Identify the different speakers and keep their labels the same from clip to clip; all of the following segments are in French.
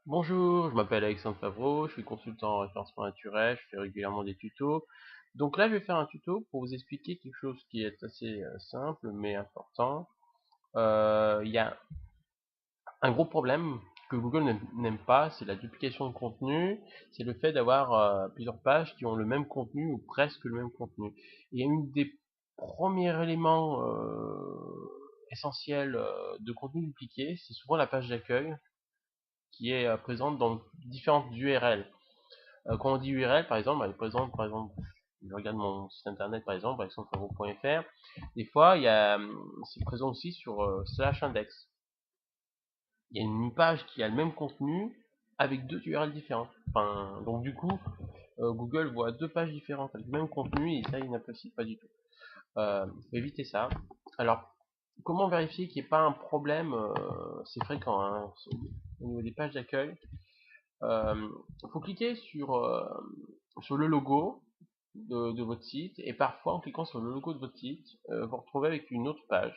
Speaker 1: Bonjour, je m'appelle Alexandre Favreau, je suis consultant en référencement naturel, je fais régulièrement des tutos. Donc là, je vais faire un tuto pour vous expliquer quelque chose qui est assez simple mais important. Il y a un gros problème que Google n'aime pas, c'est la duplication de contenu, c'est le fait d'avoir plusieurs pages qui ont le même contenu ou presque le même contenu. Et une des premiers éléments essentiels de contenu dupliqué, c'est souvent la page d'accueil qui est présente dans différentes URL. Quand on dit URL, par exemple, elle est présente, par exemple, je regarde mon site internet, par exemple, alexandrefavreau.fr. Des fois, c'est présent aussi sur slash index. Il y a une page qui a le même contenu avec deux URL différentes. Enfin, donc du coup, Google voit deux pages différentes avec le même contenu et ça, il n'apprécie pas du tout. Faut éviter ça. Alors, comment vérifier qu'il n'y ait pas un problème c'est fréquent hein, au niveau des pages d'accueil. Il faut cliquer sur le logo de votre site et parfois en cliquant sur le logo de votre site, vous vous retrouvez avec une autre page,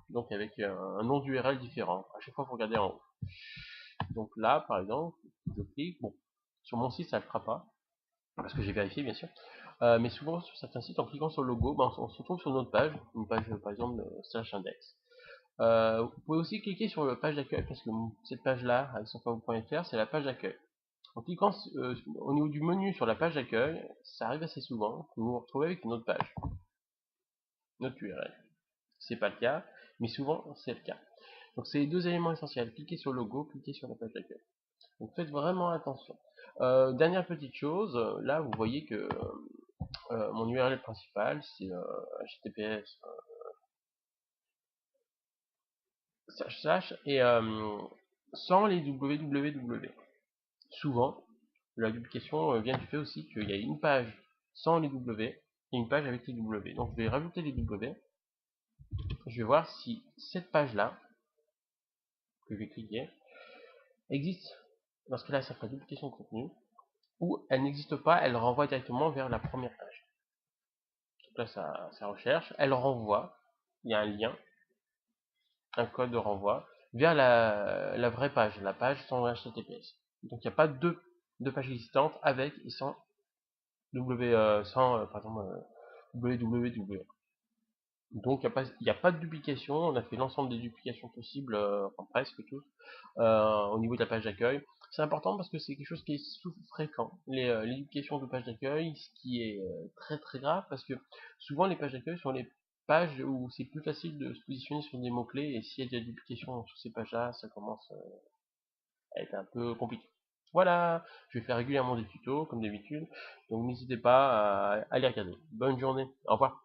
Speaker 1: donc avec un nom d'URL différent. À chaque fois, vous regardez en haut. Donc là, par exemple, je clique. Bon, sur mon site, ça ne le fera pas parce que j'ai vérifié bien sûr. Mais souvent sur certains sites, en cliquant sur le logo, ben, on se retrouve sur une autre page, une page par exemple slash index. Vous pouvez aussi cliquer sur la page d'accueil parce que cette page-là, avec sonfavou.fr, c'est la page d'accueil. En cliquant au niveau du menu sur la page d'accueil, ça arrive assez souvent que vous vous retrouvez avec une autre page, une autre URL. C'est pas le cas, mais souvent c'est le cas. Donc c'est les deux éléments essentiels, cliquez sur le logo, cliquez sur la page d'accueil. Donc faites vraiment attention. Dernière petite chose, là vous voyez que mon URL principal c'est https et sans les www. Souvent, la duplication vient du fait aussi qu'il y a une page sans les W et une page avec les W. Donc je vais rajouter les W. Je vais voir si cette page-là, que je vais cliquer, existe. Parce que là, ça fera duplication de contenu. Ou elle n'existe pas, elle renvoie directement vers la première page. Donc là, ça recherche. Elle renvoie. Il y a un lien, un code de renvoi, vers la vraie page, la page sans HTTPS. Donc il n'y a pas deux pages existantes avec et sans par exemple, www. Donc il n'y a pas de duplication, on a fait l'ensemble des duplications possibles, enfin presque tous, au niveau de la page d'accueil. C'est important parce que c'est quelque chose qui est fréquent, les duplications de page d'accueil, ce qui est très très grave parce que souvent les pages d'accueil sont les pages où c'est plus facile de se positionner sur des mots-clés et s'il y a de la duplication sur ces pages-là, ça commence à être un peu compliqué. Voilà, je vais faire régulièrement des tutos comme d'habitude, donc n'hésitez pas à les regarder. Bonne journée, au revoir.